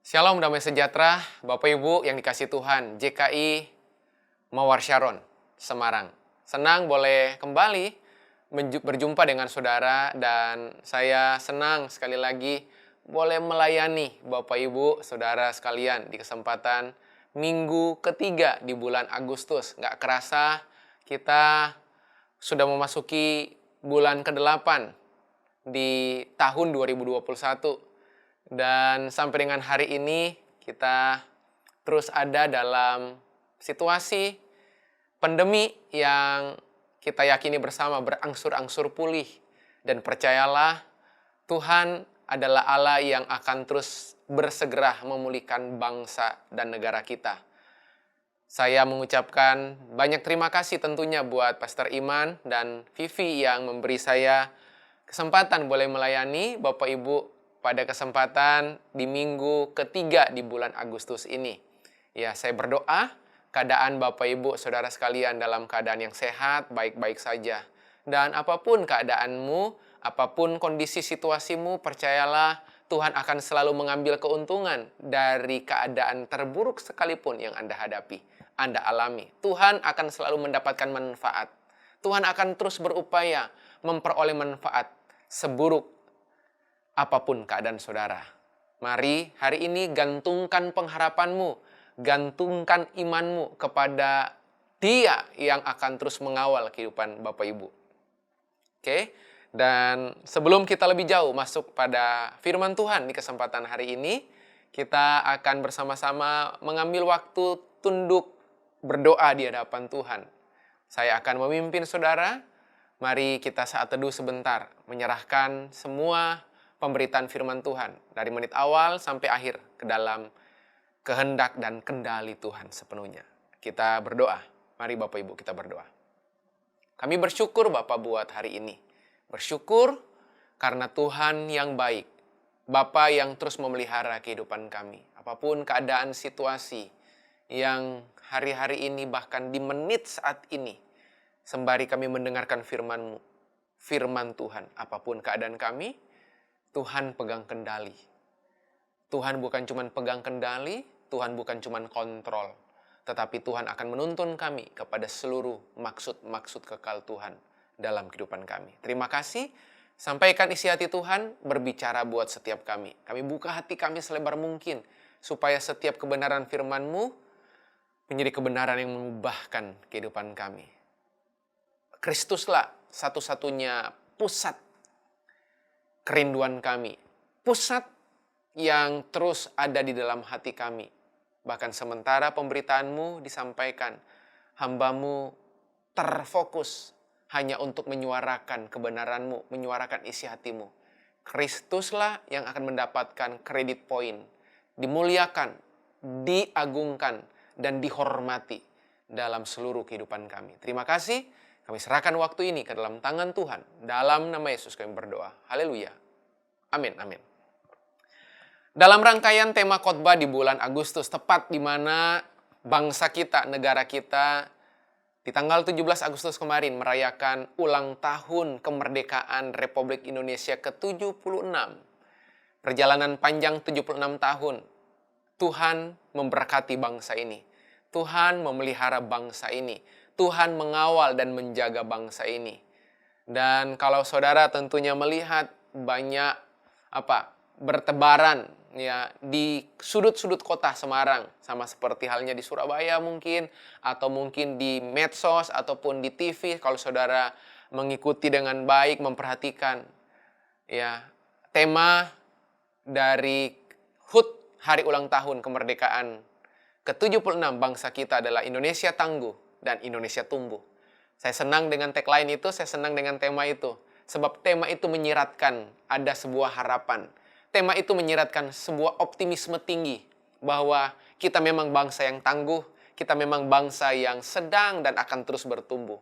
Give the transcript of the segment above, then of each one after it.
Shalom damai sejahtera, Bapak Ibu yang dikasih Tuhan, JKI Mawar Sharon, Semarang. Senang boleh kembali berjumpa dengan saudara dan saya senang sekali lagi boleh melayani Bapak Ibu, saudara sekalian di kesempatan minggu ketiga di bulan Agustus. Nggak kerasa kita sudah memasuki bulan ke-8 di tahun 2021. Dan sampai dengan hari ini kita terus ada dalam situasi pandemi yang kita yakini bersama berangsur-angsur pulih. Dan percayalah, Tuhan adalah Allah yang akan terus bersegera memulihkan bangsa dan negara kita. Saya mengucapkan banyak terima kasih tentunya buat Pastor Iman dan Vivi yang memberi saya kesempatan boleh melayani Bapak Ibu pada kesempatan di minggu ketiga di bulan Agustus ini. Ya, saya berdoa keadaan Bapak Ibu saudara sekalian dalam keadaan yang sehat, baik-baik saja. Dan apapun keadaanmu, apapun kondisi situasimu, percayalah Tuhan akan selalu mengambil keuntungan dari keadaan terburuk sekalipun yang Anda hadapi, Anda alami. Tuhan akan selalu mendapatkan manfaat. Tuhan akan terus berupaya memperoleh manfaat seburuk apapun keadaan saudara. Mari hari ini gantungkan pengharapanmu, gantungkan imanmu kepada Dia yang akan terus mengawal kehidupan Bapak Ibu. Oke, dan sebelum kita lebih jauh masuk pada firman Tuhan di kesempatan hari ini, kita akan bersama-sama mengambil waktu tunduk berdoa di hadapan Tuhan. Saya akan memimpin saudara. Mari kita saat teduh sebentar, menyerahkan semua pemberitaan firman Tuhan dari menit awal sampai akhir ke dalam kehendak dan kendali Tuhan sepenuhnya. Kita berdoa. Mari Bapak Ibu kita berdoa. Kami bersyukur Bapak buat hari ini. Bersyukur karena Tuhan yang baik. Bapa yang terus memelihara kehidupan kami. Apapun keadaan situasi yang hari-hari ini bahkan di menit saat ini. Sembari kami mendengarkan firman-Mu. Firman Tuhan. Apapun keadaan kami, Tuhan pegang kendali. Tuhan bukan cuma pegang kendali, Tuhan bukan cuma kontrol. Tetapi Tuhan akan menuntun kami kepada seluruh maksud-maksud kekal Tuhan dalam kehidupan kami. Terima kasih. Sampaikan isi hati Tuhan berbicara buat setiap kami. Kami buka hati kami selebar mungkin. Supaya setiap kebenaran firman-Mu menjadi kebenaran yang mengubahkan kehidupan kami. Kristuslah satu-satunya pusat kerinduan kami, pusat yang terus ada di dalam hati kami. Bahkan sementara pemberitaan-Mu disampaikan, hamba-Mu terfokus hanya untuk menyuarakan kebenaran-Mu, menyuarakan isi hati-Mu. Kristuslah yang akan mendapatkan kredit poin, dimuliakan, diagungkan, dan dihormati dalam seluruh kehidupan kami. Terima kasih. Kami serahkan waktu ini ke dalam tangan Tuhan. Dalam nama Yesus kami berdoa. Haleluya. Amin, amin. Dalam rangkaian tema khotbah di bulan Agustus, tepat di mana bangsa kita, negara kita, di tanggal 17 Agustus kemarin merayakan ulang tahun kemerdekaan Republik Indonesia ke-76. Perjalanan panjang 76 tahun. Tuhan memberkati bangsa ini. Tuhan memelihara bangsa ini. Tuhan mengawal dan menjaga bangsa ini. Dan kalau saudara tentunya melihat banyak bertebaran ya di sudut-sudut kota Semarang, sama seperti halnya di Surabaya mungkin, atau mungkin di medsos ataupun di TV kalau saudara mengikuti dengan baik, memperhatikan ya tema dari HUT Hari Ulang Tahun Kemerdekaan ke-76 bangsa kita adalah Indonesia Tangguh dan Indonesia Tumbuh. Saya senang dengan tagline itu, saya senang dengan tema itu. Sebab tema itu menyiratkan ada sebuah harapan. Tema itu menyiratkan sebuah optimisme tinggi. Bahwa kita memang bangsa yang tangguh, kita memang bangsa yang sedang dan akan terus bertumbuh.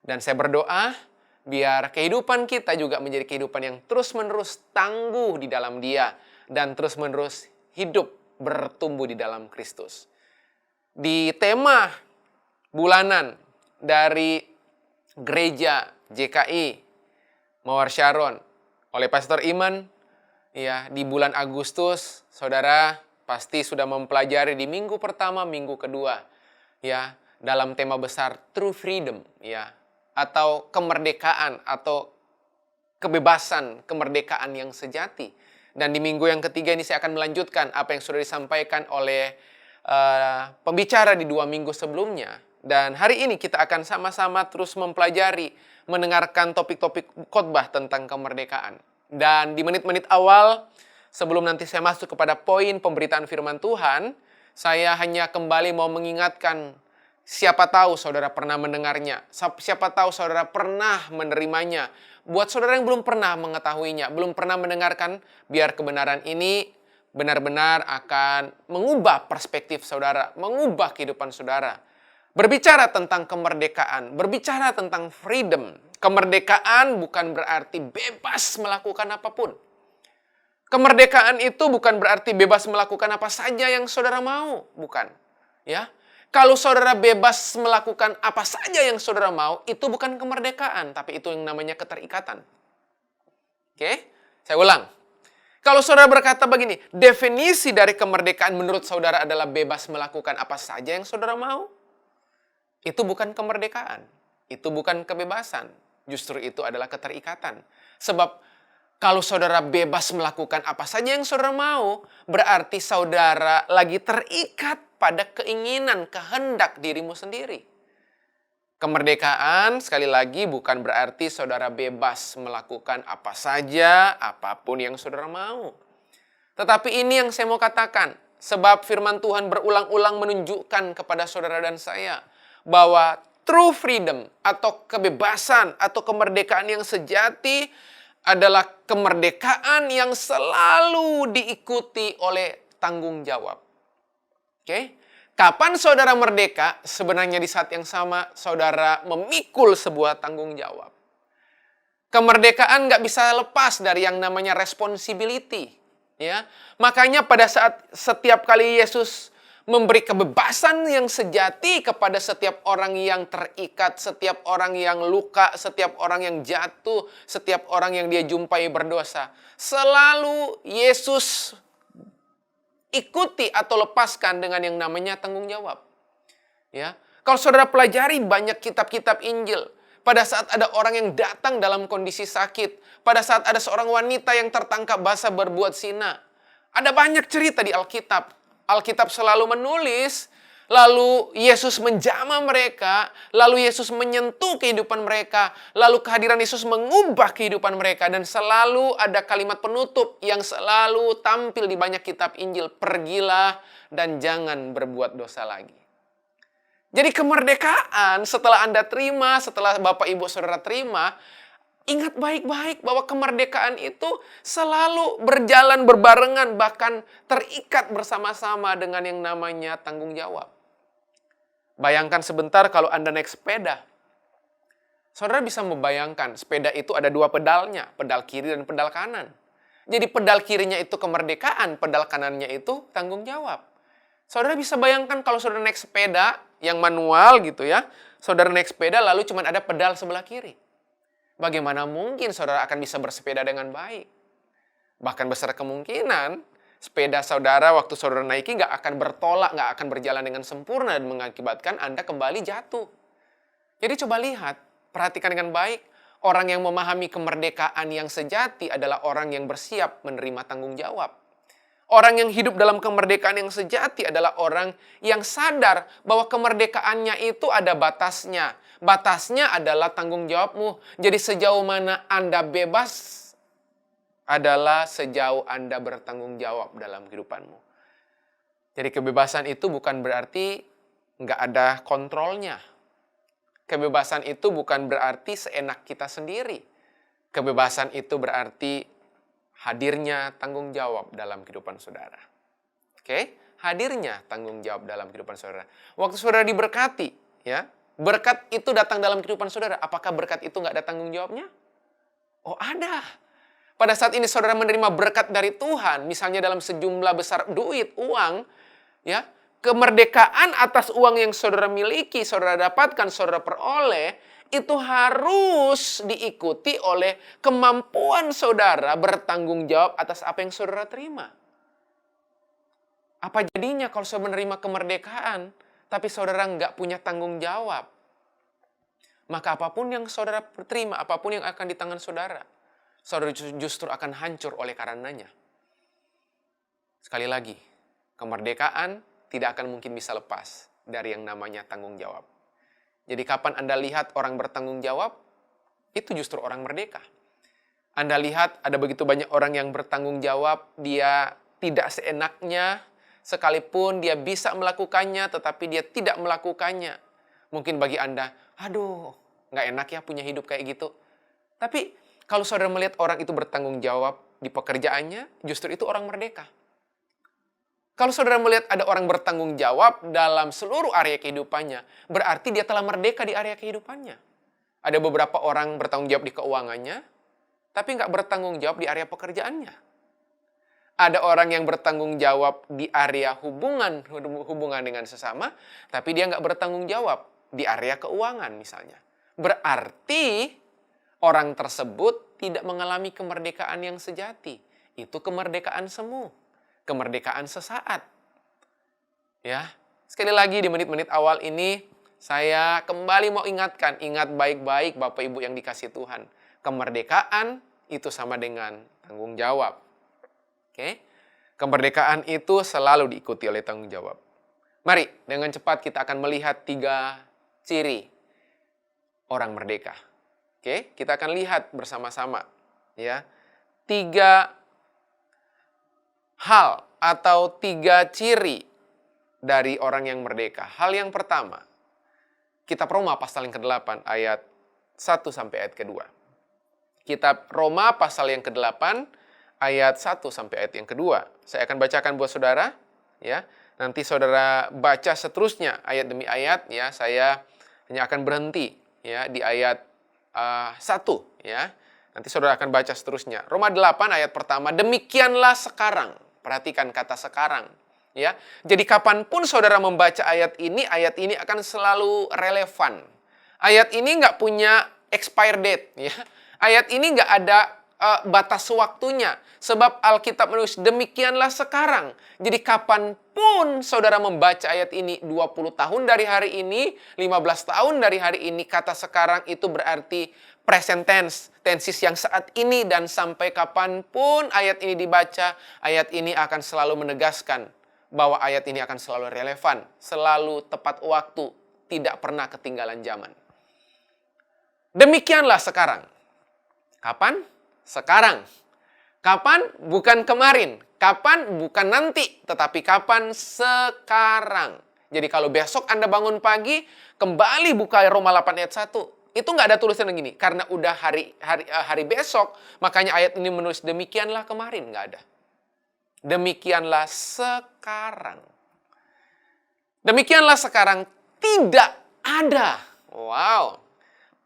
Dan saya berdoa, biar kehidupan kita juga menjadi kehidupan yang terus-menerus tangguh di dalam Dia. Dan terus-menerus hidup bertumbuh di dalam Kristus. Di tema bulanan dari gereja JKI Mawar Sharon oleh Pastor Iman ya di bulan Agustus, saudara, pasti sudah mempelajari di minggu pertama, minggu kedua, ya, dalam tema besar True Freedom, ya, atau kemerdekaan atau kebebasan, kemerdekaan yang sejati. Dan di minggu yang ketiga ini saya akan melanjutkan apa yang sudah disampaikan oleh pembicara di 2 minggu sebelumnya. Dan hari ini kita akan sama-sama terus mempelajari, mendengarkan topik-topik khotbah tentang kemerdekaan. Dan di menit-menit awal, sebelum nanti saya masuk kepada poin pemberitaan firman Tuhan, saya hanya kembali mau mengingatkan, siapa tahu saudara pernah mendengarnya, siapa tahu saudara pernah menerimanya. Buat saudara yang belum pernah mengetahuinya, belum pernah mendengarkan, biar kebenaran ini benar-benar akan mengubah perspektif saudara, mengubah kehidupan saudara. Berbicara tentang kemerdekaan, berbicara tentang freedom. Kemerdekaan bukan berarti bebas melakukan apapun. Kemerdekaan itu bukan berarti bebas melakukan apa saja yang saudara mau, bukan. Ya, kalau saudara bebas melakukan apa saja yang saudara mau, itu bukan kemerdekaan, tapi itu yang namanya keterikatan. Oke, saya ulang. Kalau saudara berkata begini, definisi dari kemerdekaan menurut saudara adalah bebas melakukan apa saja yang saudara mau, itu bukan kemerdekaan, itu bukan kebebasan. Justru itu adalah keterikatan. Sebab kalau saudara bebas melakukan apa saja yang saudara mau, berarti saudara lagi terikat pada keinginan, kehendak dirimu sendiri. Kemerdekaan, sekali lagi, bukan berarti saudara bebas melakukan apa saja, apapun yang saudara mau. Tetapi ini yang saya mau katakan, sebab firman Tuhan berulang-ulang menunjukkan kepada saudara dan saya, bahwa true freedom atau kebebasan atau kemerdekaan yang sejati adalah kemerdekaan yang selalu diikuti oleh tanggung jawab. Oke? Kapan saudara merdeka? Sebenarnya di saat yang sama saudara memikul sebuah tanggung jawab. Kemerdekaan nggak bisa lepas dari yang namanya responsibility. Ya, makanya pada saat setiap kali Yesus memberi kebebasan yang sejati kepada setiap orang yang terikat, setiap orang yang luka, setiap orang yang jatuh, setiap orang yang dia jumpai berdosa. Selalu Yesus ikuti atau lepaskan dengan yang namanya tanggung jawab. Ya, kalau saudara pelajari banyak kitab-kitab Injil, pada saat ada orang yang datang dalam kondisi sakit, pada saat ada seorang wanita yang tertangkap basah berbuat zina, ada banyak cerita di Alkitab. Alkitab selalu menulis, lalu Yesus menjamah mereka, lalu Yesus menyentuh kehidupan mereka, lalu kehadiran Yesus mengubah kehidupan mereka, dan selalu ada kalimat penutup yang selalu tampil di banyak kitab Injil, pergilah dan jangan berbuat dosa lagi. Jadi kemerdekaan setelah Anda terima, setelah Bapak Ibu Saudara terima, ingat baik-baik bahwa kemerdekaan itu selalu berjalan berbarengan, bahkan terikat bersama-sama dengan yang namanya tanggung jawab. Bayangkan sebentar kalau Anda naik sepeda. Saudara bisa membayangkan sepeda itu ada 2 pedalnya, pedal kiri dan pedal kanan. Jadi pedal kirinya itu kemerdekaan, pedal kanannya itu tanggung jawab. Saudara bisa bayangkan kalau saudara naik sepeda yang manual gitu ya, saudara naik sepeda lalu cuma ada pedal sebelah kiri. Bagaimana mungkin saudara akan bisa bersepeda dengan baik? Bahkan besar kemungkinan sepeda saudara waktu saudara naiki nggak akan bertolak, nggak akan berjalan dengan sempurna dan mengakibatkan Anda kembali jatuh. Jadi coba lihat, perhatikan dengan baik. Orang yang memahami kemerdekaan yang sejati adalah orang yang bersiap menerima tanggung jawab. Orang yang hidup dalam kemerdekaan yang sejati adalah orang yang sadar bahwa kemerdekaannya itu ada batasnya. Batasnya adalah tanggung jawabmu. Jadi sejauh mana Anda bebas adalah sejauh Anda bertanggung jawab dalam kehidupanmu. Jadi kebebasan itu bukan berarti nggak ada kontrolnya. Kebebasan itu bukan berarti seenak kita sendiri. Kebebasan itu berarti hadirnya tanggung jawab dalam kehidupan saudara. Oke? Hadirnya tanggung jawab dalam kehidupan saudara. Waktu saudara diberkati, ya, berkat itu datang dalam kehidupan saudara. Apakah berkat itu nggak ada tanggung jawabnya? Oh, ada. Pada saat ini saudara menerima berkat dari Tuhan, misalnya dalam sejumlah besar duit, uang, ya, kemerdekaan atas uang yang saudara miliki, saudara dapatkan, saudara peroleh, itu harus diikuti oleh kemampuan saudara bertanggung jawab atas apa yang saudara terima. Apa jadinya kalau saudara menerima kemerdekaan, tapi saudara nggak punya tanggung jawab? Maka apapun yang saudara terima, apapun yang akan di tangan saudara, saudara justru akan hancur oleh karenanya. Sekali lagi, kemerdekaan tidak akan mungkin bisa lepas dari yang namanya tanggung jawab. Jadi kapan Anda lihat orang bertanggung jawab, itu justru orang merdeka. Anda lihat ada begitu banyak orang yang bertanggung jawab, dia tidak seenaknya, sekalipun dia bisa melakukannya, tetapi dia tidak melakukannya. Mungkin bagi Anda, aduh, nggak enak ya punya hidup kayak gitu. Tapi kalau saudara melihat orang itu bertanggung jawab di pekerjaannya, justru itu orang merdeka. Kalau saudara melihat ada orang bertanggung jawab dalam seluruh area kehidupannya, berarti dia telah merdeka di area kehidupannya. Ada beberapa orang bertanggung jawab di keuangannya, tapi nggak bertanggung jawab di area pekerjaannya. Ada orang yang bertanggung jawab di area hubungan dengan sesama, tapi dia nggak bertanggung jawab di area keuangan misalnya. Berarti orang tersebut tidak mengalami kemerdekaan yang sejati. Itu kemerdekaan semu, kemerdekaan sesaat. Ya, sekali lagi di menit-menit awal ini saya kembali mau ingatkan, ingat baik-baik Bapak Ibu yang dikasihi Tuhan. Kemerdekaan itu sama dengan tanggung jawab. Oke? Kemerdekaan itu selalu diikuti oleh tanggung jawab. Mari, dengan cepat kita akan melihat 3 ciri orang merdeka. Oke, kita akan lihat bersama-sama ya. 3 hal atau 3 ciri dari orang yang merdeka. Hal yang pertama, Kitab Roma pasal yang ke-8 ayat 1 sampai ayat ke-2. Kitab Roma pasal yang ke-8 ayat 1 sampai ayat yang ke-2. Saya akan bacakan buat saudara ya. Nanti saudara baca seterusnya ayat demi ayat ya. Saya hanya akan berhenti ya di ayat 1 ya. Nanti saudara akan baca seterusnya. Roma 8 ayat pertama, demikianlah sekarang. Perhatikan kata sekarang. Ya, jadi kapanpun saudara membaca ayat ini akan selalu relevan. Ayat ini nggak punya expire date. Ya. Ayat ini nggak ada batas waktunya. Sebab Alkitab menulis demikianlah sekarang. Jadi kapanpun saudara membaca ayat ini 20 tahun dari hari ini, 15 tahun dari hari ini, kata sekarang itu berarti present tense, tenses yang saat ini, dan sampai kapanpun ayat ini dibaca, ayat ini akan selalu menegaskan bahwa ayat ini akan selalu relevan, selalu tepat waktu, tidak pernah ketinggalan zaman. Demikianlah sekarang. Kapan? Sekarang. Kapan? Bukan kemarin. Kapan? Bukan nanti. Tetapi kapan? Sekarang. Jadi kalau besok Anda bangun pagi, kembali buka Roma 8 ayat 1. Itu nggak ada tulisan begini. Karena udah hari besok, makanya ayat ini menulis demikianlah kemarin. Nggak ada. Demikianlah sekarang. Demikianlah sekarang tidak ada. Wow.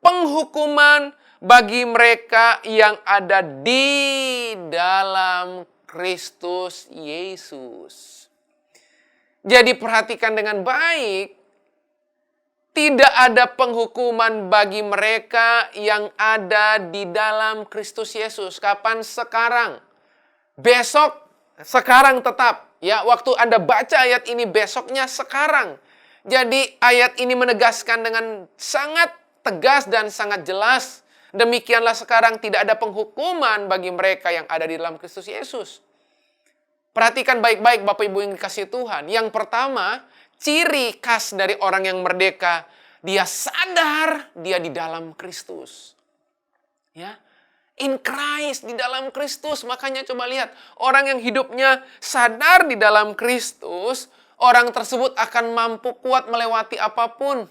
Penghukuman bagi mereka yang ada di dalam Kristus Yesus. Jadi perhatikan dengan baik. Tidak ada penghukuman bagi mereka yang ada di dalam Kristus Yesus. Kapan? Sekarang. Besok. Sekarang tetap, ya, waktu Anda baca ayat ini besoknya sekarang. Jadi ayat ini menegaskan dengan sangat tegas dan sangat jelas. Demikianlah sekarang tidak ada penghukuman bagi mereka yang ada di dalam Kristus Yesus. Perhatikan baik-baik Bapak Ibu yang dikasihi Tuhan. Yang pertama, ciri khas dari orang yang merdeka, dia sadar dia di dalam Kristus. Ya. In Christ, di dalam Kristus. Makanya coba lihat, orang yang hidupnya sadar di dalam Kristus, orang tersebut akan mampu kuat melewati apapun.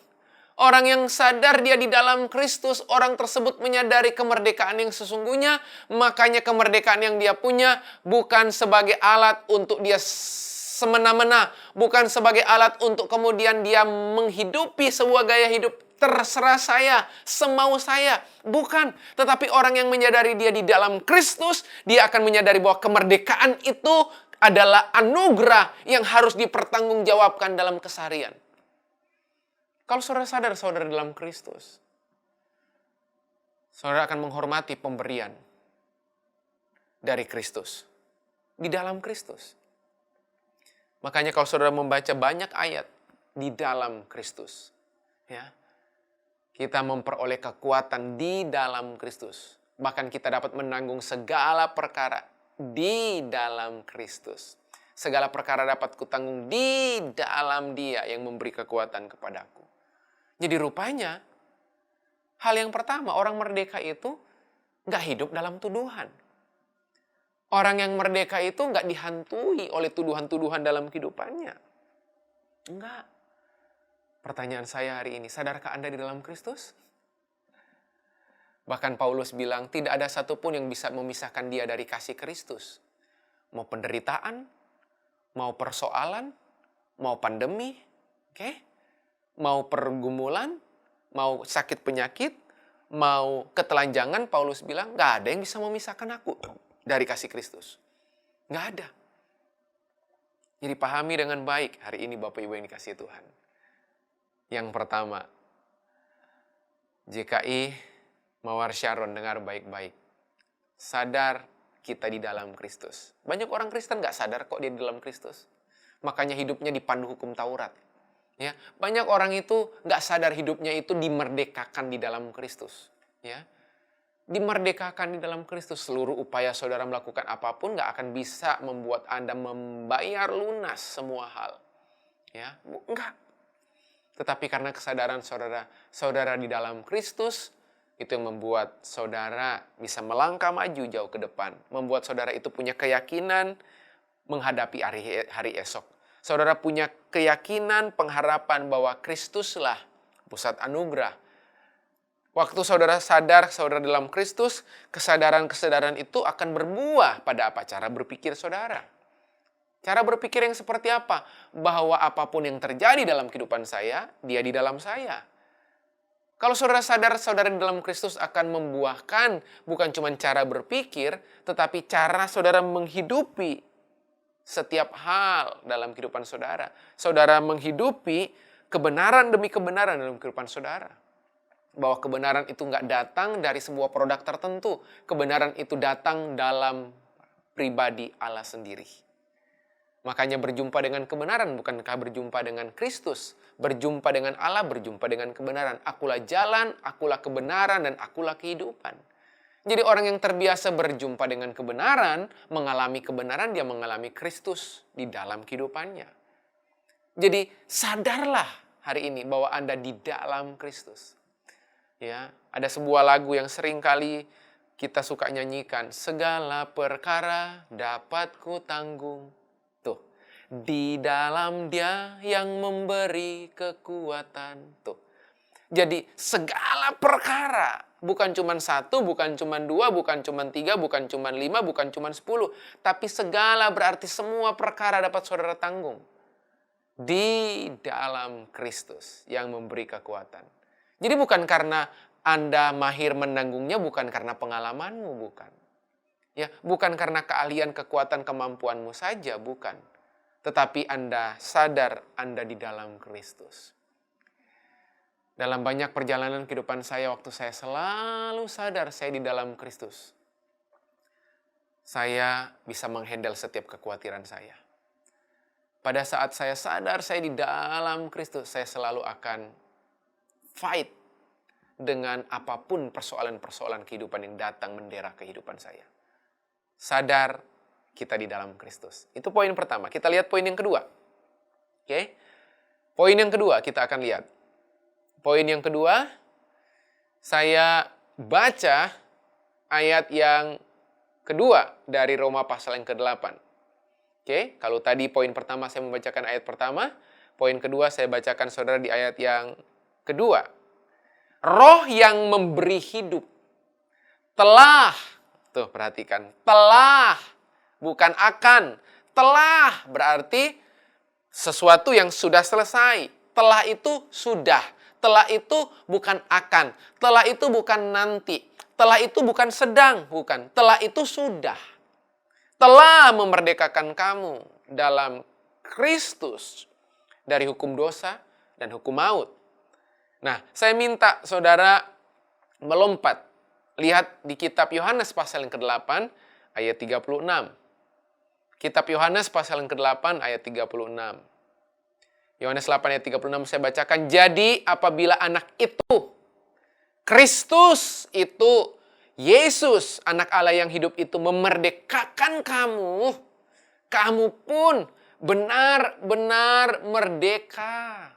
Orang yang sadar dia di dalam Kristus, orang tersebut menyadari kemerdekaan yang sesungguhnya, makanya kemerdekaan yang dia punya bukan sebagai alat untuk dia semena-mena, bukan sebagai alat untuk kemudian dia menghidupi sebuah gaya hidup terserah saya, semau saya. Bukan. Tetapi orang yang menyadari dia di dalam Kristus, dia akan menyadari bahwa kemerdekaan itu adalah anugerah yang harus dipertanggungjawabkan dalam keseharian. Kalau saudara sadar saudara dalam Kristus, saudara akan menghormati pemberian dari Kristus. Di dalam Kristus. Makanya kalau saudara membaca banyak ayat di dalam Kristus, ya, kita memperoleh kekuatan di dalam Kristus. Bahkan kita dapat menanggung segala perkara di dalam Kristus. Segala perkara dapat kutanggung di dalam Dia yang memberi kekuatan kepadaku. Jadi rupanya, hal yang pertama, orang merdeka itu nggak hidup dalam tuduhan. Orang yang merdeka itu nggak dihantui oleh tuduhan-tuduhan dalam kehidupannya. Enggak. Pertanyaan saya hari ini, sadarkah Anda di dalam Kristus? Bahkan Paulus bilang, tidak ada satupun yang bisa memisahkan dia dari kasih Kristus. Mau penderitaan, mau persoalan, mau pandemi, mau pergumulan, mau sakit penyakit, mau ketelanjangan, Paulus bilang, nggak ada yang bisa memisahkan aku dari kasih Kristus. Nggak ada. Jadi pahami dengan baik hari ini Bapak Ibu yang dikasihi Tuhan. Yang pertama, JKI Mawar Sharon, dengar baik-baik. Sadar kita di dalam Kristus. Banyak orang Kristen nggak sadar kok dia di dalam Kristus. Makanya hidupnya dipandu hukum Taurat. Ya, banyak orang itu nggak sadar hidupnya itu dimerdekakan di dalam Kristus. Ya, dimerdekakan di dalam Kristus. Seluruh upaya saudara melakukan apapun nggak akan bisa membuat Anda membayar lunas semua hal. Ya, enggak. Tetapi karena kesadaran saudara di dalam Kristus, itu yang membuat saudara bisa melangkah maju jauh ke depan. Membuat saudara itu punya keyakinan menghadapi hari esok. Saudara punya keyakinan, pengharapan bahwa Kristuslah pusat anugerah. Waktu saudara sadar saudara dalam Kristus, kesadaran-kesadaran itu akan berbuah pada apa? Cara berpikir saudara. Cara berpikir yang seperti apa? Bahwa apapun yang terjadi dalam kehidupan saya, Dia di dalam saya. Kalau saudara sadar saudara di dalam Kristus akan membuahkan bukan cuma cara berpikir, tetapi cara saudara menghidupi setiap hal dalam kehidupan saudara. Saudara menghidupi kebenaran demi kebenaran dalam kehidupan saudara. Bahwa kebenaran itu nggak datang dari sebuah produk tertentu. Kebenaran itu datang dalam pribadi Allah sendiri. Makanya berjumpa dengan kebenaran, bukankah berjumpa dengan Kristus? Berjumpa dengan Allah, berjumpa dengan kebenaran. Akulah jalan, akulah kebenaran, dan akulah kehidupan. Jadi orang yang terbiasa berjumpa dengan kebenaran, mengalami kebenaran, dia mengalami Kristus di dalam kehidupannya. Jadi sadarlah hari ini bahwa Anda di dalam Kristus. Ya, ada sebuah lagu yang sering kali kita suka nyanyikan. Segala perkara dapat ku tanggung. Di dalam Dia yang memberi kekuatan. Tuh. Jadi segala perkara, bukan cuma satu, bukan cuma dua, bukan cuma tiga, bukan cuma lima, bukan cuma 10. Tapi segala berarti semua perkara dapat saudara tanggung. Di dalam Kristus yang memberi kekuatan. Jadi bukan karena Anda mahir menanggungnya, bukan karena pengalamanmu, bukan. Ya, bukan karena keahlian, kekuatan, kemampuanmu saja, bukan. Tetapi Anda sadar Anda di dalam Kristus. Dalam banyak perjalanan kehidupan saya, waktu saya selalu sadar saya di dalam Kristus, saya bisa menghandle setiap kekhawatiran saya. Pada saat saya sadar saya di dalam Kristus, saya selalu akan fight dengan apapun persoalan-persoalan kehidupan yang datang mendera kehidupan saya. Sadar kita di dalam Kristus. Itu poin pertama. Kita lihat poin yang kedua. Oke? Poin yang kedua kita akan lihat. Poin yang kedua, saya baca ayat yang kedua dari Roma pasal yang ke-8. Oke? Kalau tadi poin pertama saya membacakan ayat pertama, poin kedua saya bacakan saudara di ayat yang kedua. Roh yang memberi hidup telah, tuh perhatikan, telah, bukan akan. Telah berarti sesuatu yang sudah selesai. Telah itu sudah. Telah itu bukan akan. Telah itu bukan nanti. Telah itu bukan sedang. Bukan. Telah itu sudah. Telah memerdekakan kamu dalam Kristus dari hukum dosa dan hukum maut. Nah, saya minta saudara melompat. Lihat di kitab Yohanes pasal yang ke-8 ayat 36. Kitab Yohanes pasal yang ke-8 ayat 36. Yohanes 8 ayat 36 saya bacakan. Jadi apabila anak itu, Kristus itu, Yesus, anak Allah yang hidup itu memerdekakan kamu, kamu pun benar-benar merdeka.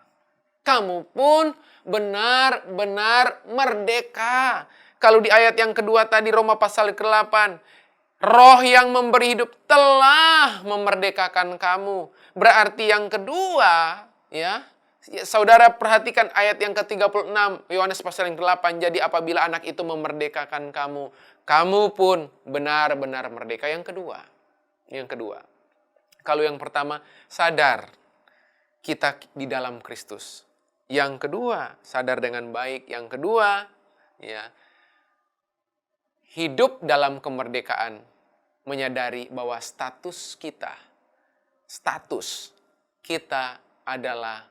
Kamu pun benar-benar merdeka. Kalau di ayat yang kedua tadi Roma pasal ke-8, Roh yang memberi hidup telah memerdekakan kamu. Berarti yang kedua, ya, saudara perhatikan ayat yang ke-36, Yohanes pasal yang ke-8. Jadi apabila anak itu memerdekakan kamu, kamu pun benar-benar merdeka. Yang kedua. Kalau yang pertama, sadar kita di dalam Kristus. Yang kedua, sadar dengan baik. Yang kedua, ya, hidup dalam kemerdekaan, menyadari bahwa status kita adalah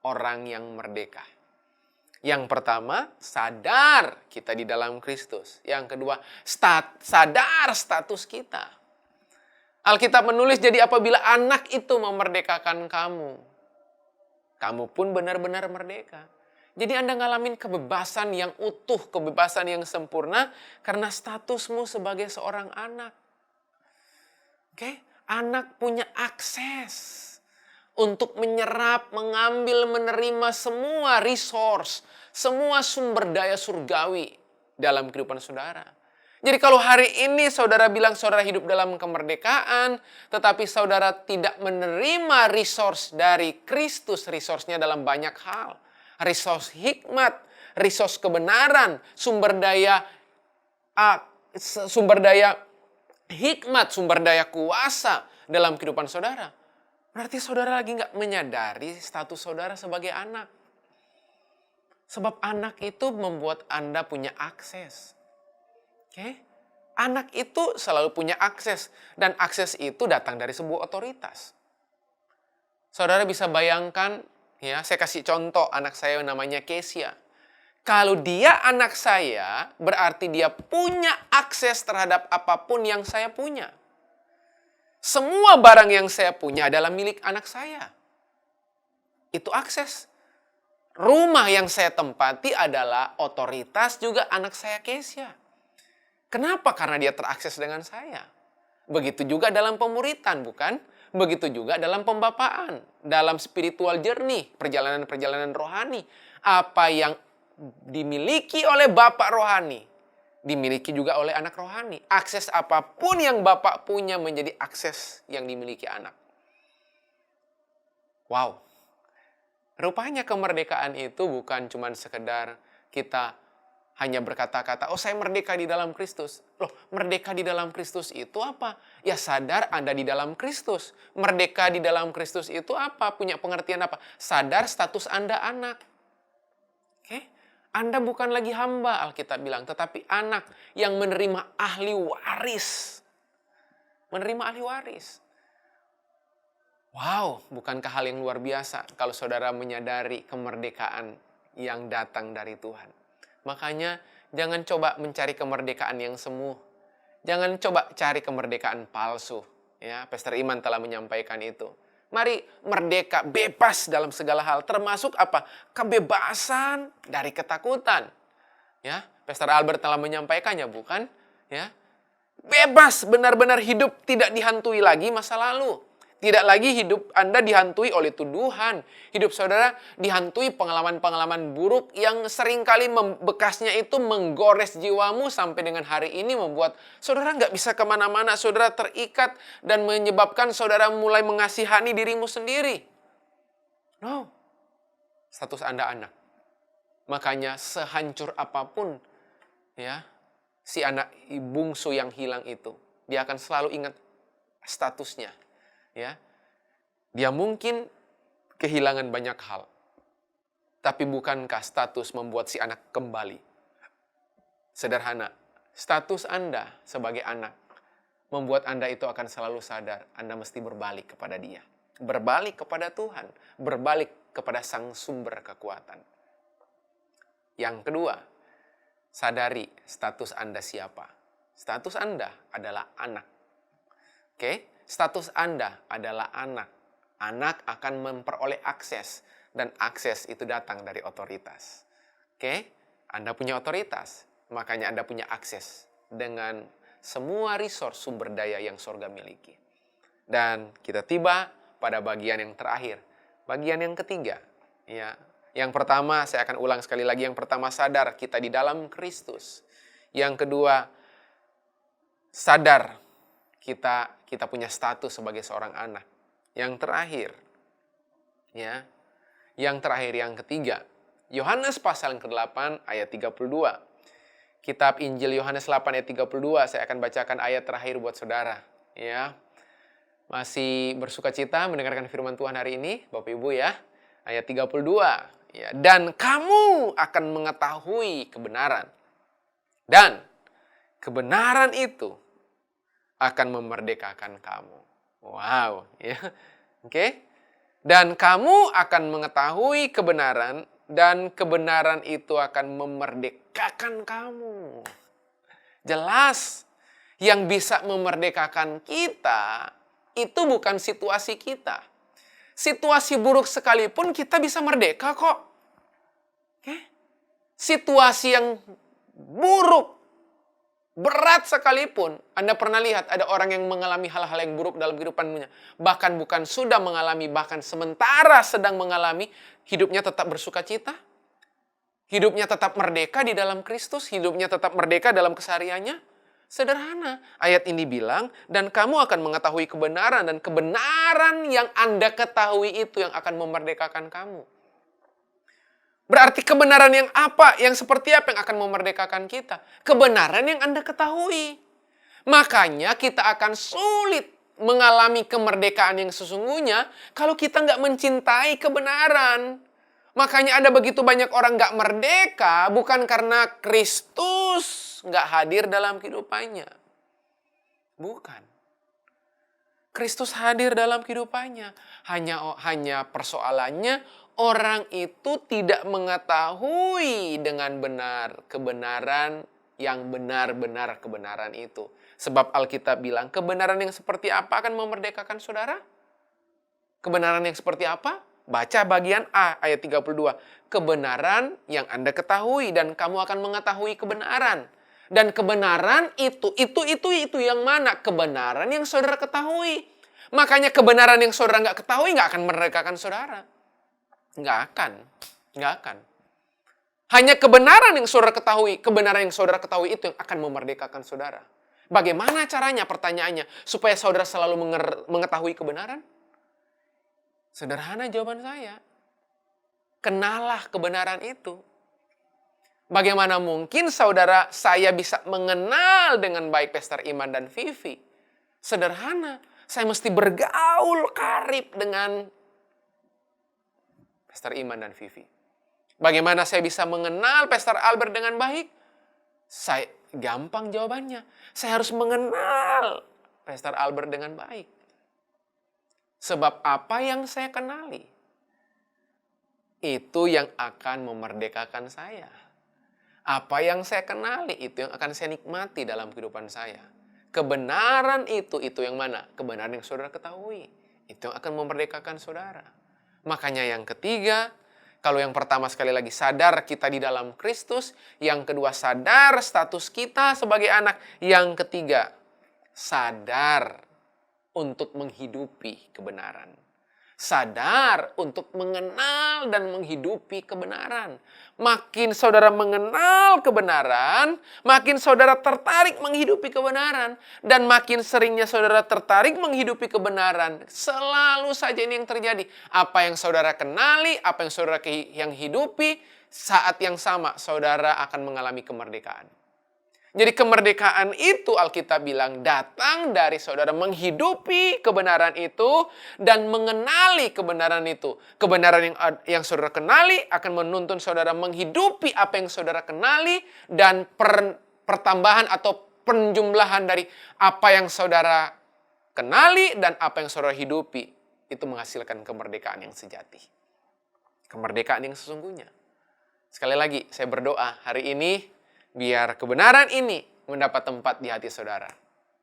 orang yang merdeka. Yang pertama, sadar kita di dalam Kristus. Yang kedua, sadar status kita. Alkitab menulis, jadi apabila anak itu memerdekakan kamu, kamu pun benar-benar merdeka. Jadi Anda ngalamin kebebasan yang utuh, kebebasan yang sempurna, karena statusmu sebagai seorang anak. Oke? Anak punya akses untuk menyerap, mengambil, menerima semua resource, semua sumber daya surgawi dalam kehidupan saudara. Jadi kalau hari ini saudara bilang saudara hidup dalam kemerdekaan, tetapi saudara tidak menerima resource dari Kristus, resource-nya dalam banyak hal. Resource hikmat, resource kebenaran, sumber daya hikmat, sumber daya kuasa dalam kehidupan saudara. Berarti saudara lagi nggak menyadari status saudara sebagai anak. Sebab anak itu membuat Anda punya akses. Oke? Anak itu selalu punya akses. Dan akses itu datang dari sebuah otoritas. Saudara bisa bayangkan, ya, saya kasih contoh anak saya namanya Kesia. Kalau dia anak saya, berarti dia punya akses terhadap apapun yang saya punya. Semua barang yang saya punya adalah milik anak saya. Itu akses. Rumah yang saya tempati adalah otoritas juga anak saya Kesia. Kenapa? Karena dia terakses dengan saya. Begitu juga dalam pemuritan, bukan? Begitu juga dalam pembapaan, dalam spiritual journey, perjalanan-perjalanan rohani. Apa yang dimiliki oleh bapak rohani, dimiliki juga oleh anak rohani. Akses apapun yang bapak punya menjadi akses yang dimiliki anak. Wow. Rupanya kemerdekaan itu bukan cuma sekedar kita hanya berkata-kata, oh saya merdeka di dalam Kristus. Loh, merdeka di dalam Kristus itu apa? Ya sadar Anda di dalam Kristus. Merdeka di dalam Kristus itu apa? Punya pengertian apa? Sadar status Anda anak. Oke? Anda bukan lagi hamba, Alkitab bilang, tetapi anak yang menerima ahli waris. Menerima ahli waris. Wow, bukankah hal yang luar biasa kalau saudara menyadari kemerdekaan yang datang dari Tuhan. Makanya jangan coba mencari kemerdekaan yang semu. Jangan coba cari kemerdekaan palsu. Ya, Pastor Iman telah menyampaikan itu. Mari merdeka, bebas dalam segala hal. Termasuk apa? Kebebasan dari ketakutan. Ya, Pastor Albert telah menyampaikannya, bukan? Ya, bebas, benar-benar hidup tidak dihantui lagi masa lalu. Tidak lagi hidup Anda dihantui oleh tuduhan. Hidup saudara dihantui pengalaman-pengalaman buruk yang seringkali bekasnya itu menggores jiwamu sampai dengan hari ini membuat saudara nggak bisa kemana-mana. Saudara terikat dan menyebabkan saudara mulai mengasihani dirimu sendiri. No. Status Anda anak. Makanya sehancur apapun ya si anak bungsu yang hilang itu, dia akan selalu ingat statusnya. Ya, dia mungkin kehilangan banyak hal. Tapi bukankah status membuat si anak kembali? Sederhana, status Anda sebagai anak membuat Anda itu akan selalu sadar Anda mesti berbalik kepada Dia. Berbalik kepada Tuhan, berbalik kepada Sang Sumber kekuatan. Yang kedua, sadari status Anda siapa. Status Anda adalah anak. Oke? status Anda adalah anak. Anak akan memperoleh akses, dan akses itu datang dari otoritas. Oke? Anda punya otoritas, makanya Anda punya akses dengan semua resource sumber daya yang sorga miliki. Dan kita tiba pada bagian yang terakhir, bagian yang ketiga. Ya, yang pertama saya akan ulang sekali lagi. Yang pertama, sadar kita di dalam Kristus. Yang kedua, sadar kita punya status sebagai seorang anak. Yang terakhir, ya, yang ketiga, Yohanes pasal ke-8 ayat 32. Kitab Injil Yohanes 8 ayat 32, saya akan bacakan ayat terakhir buat saudara. Ya, masih bersukacita mendengarkan firman Tuhan hari ini, Bapak Ibu ya. Ayat 32, ya, dan kamu akan mengetahui kebenaran. Dan kebenaran itu akan memerdekakan kamu. Wow, ya. Oke. Dan kamu akan mengetahui kebenaran, dan kebenaran itu akan memerdekakan kamu. Jelas, yang bisa memerdekakan kita itu bukan situasi kita. Situasi buruk sekalipun kita bisa merdeka kok. Oke? Situasi yang buruk, berat sekalipun, Anda pernah lihat ada orang yang mengalami hal-hal yang buruk dalam kehidupannya. Bahkan bukan sudah mengalami, bahkan sementara sedang mengalami, hidupnya tetap bersuka cita. Hidupnya tetap merdeka di dalam Kristus, hidupnya tetap merdeka dalam kesehariannya. Sederhana. Ayat ini bilang, dan kamu akan mengetahui kebenaran, dan kebenaran yang Anda ketahui itu yang akan memerdekakan kamu. Berarti kebenaran yang apa? Yang seperti apa yang akan memerdekakan kita? Kebenaran yang Anda ketahui. Makanya kita akan sulit mengalami kemerdekaan yang sesungguhnya kalau kita nggak mencintai kebenaran. Makanya ada begitu banyak orang nggak merdeka bukan karena Kristus nggak hadir dalam kehidupannya. Bukan. Kristus hadir dalam kehidupannya. Hanya persoalannya orang itu tidak mengetahui dengan benar kebenaran yang benar-benar kebenaran itu. Sebab Alkitab bilang, kebenaran yang seperti apa akan memerdekakan saudara? Kebenaran yang seperti apa? Baca bagian A, ayat 32. Kebenaran yang Anda ketahui, dan kamu akan mengetahui kebenaran. Dan kebenaran itu yang mana? Kebenaran yang saudara ketahui. Makanya kebenaran yang saudara nggak ketahui nggak akan memerdekakan saudara. Nggak akan. Hanya kebenaran yang saudara ketahui, itu yang akan memerdekakan saudara. Bagaimana caranya? Pertanyaannya, supaya saudara selalu mengetahui kebenaran? Sederhana jawaban saya. Kenalah kebenaran itu. Bagaimana mungkin saya bisa mengenal dengan baik Pastor Iman dan Vivi? Sederhana, saya mesti bergaul karib dengan Pastor Iman dan Vivi. Bagaimana saya bisa mengenal Pastor Albert dengan baik? Gampang jawabannya. Saya harus mengenal Pastor Albert dengan baik. Sebab apa yang saya kenali, itu yang akan memerdekakan saya. Apa yang saya kenali, itu yang akan saya nikmati dalam kehidupan saya. Kebenaran itu yang mana? Kebenaran yang saudara ketahui. Itu yang akan memerdekakan saudara. Makanya yang ketiga, kalau yang pertama sekali lagi sadar kita di dalam Kristus. Yang kedua sadar status kita sebagai anak. Yang ketiga sadar untuk menghidupi kebenaran. Sadar untuk mengenal dan menghidupi kebenaran. Makin saudara mengenal kebenaran, makin saudara tertarik menghidupi kebenaran. Dan makin seringnya saudara tertarik menghidupi kebenaran, selalu saja ini yang terjadi. Apa yang saudara kenali, apa yang saudara hidupi, saat yang sama saudara akan mengalami kemerdekaan. Jadi kemerdekaan itu Alkitab bilang datang dari saudara menghidupi kebenaran itu dan mengenali kebenaran itu. Kebenaran yang saudara kenali akan menuntun saudara menghidupi apa yang saudara kenali, dan pertambahan atau penjumlahan dari apa yang saudara kenali dan apa yang saudara hidupi itu menghasilkan kemerdekaan yang sejati. Kemerdekaan yang sesungguhnya. Sekali lagi saya berdoa hari ini biar kebenaran ini mendapat tempat di hati saudara.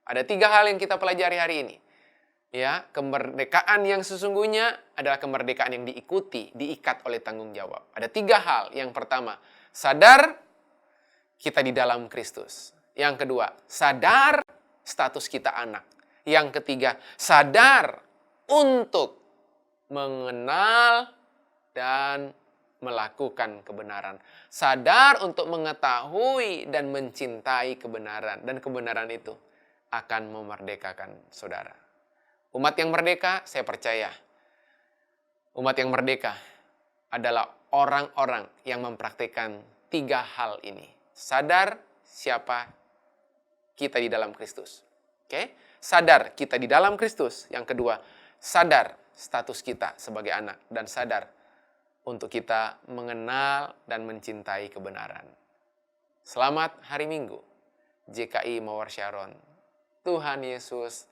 Ada 3 hal yang kita pelajari hari ini. Ya, kemerdekaan yang sesungguhnya adalah kemerdekaan yang diikuti, diikat oleh tanggung jawab. Ada 3 hal. Yang pertama, sadar kita di dalam Kristus. Yang kedua, sadar status kita anak. Yang ketiga, sadar untuk mengenal dan melakukan kebenaran. Sadar untuk mengetahui dan mencintai kebenaran. Dan kebenaran itu akan memerdekakan saudara. Umat yang merdeka, saya percaya, umat yang merdeka adalah orang-orang yang mempraktikkan 3 hal ini. Sadar siapa kita di dalam Kristus. Oke? Sadar kita di dalam Kristus. Yang kedua, sadar status kita sebagai anak. Dan sadar untuk kita mengenal dan mencintai kebenaran. Selamat hari Minggu. JKI Mawar Sharon. Tuhan Yesus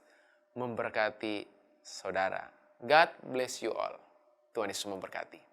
memberkati saudara. God bless you all. Tuhan Yesus memberkati.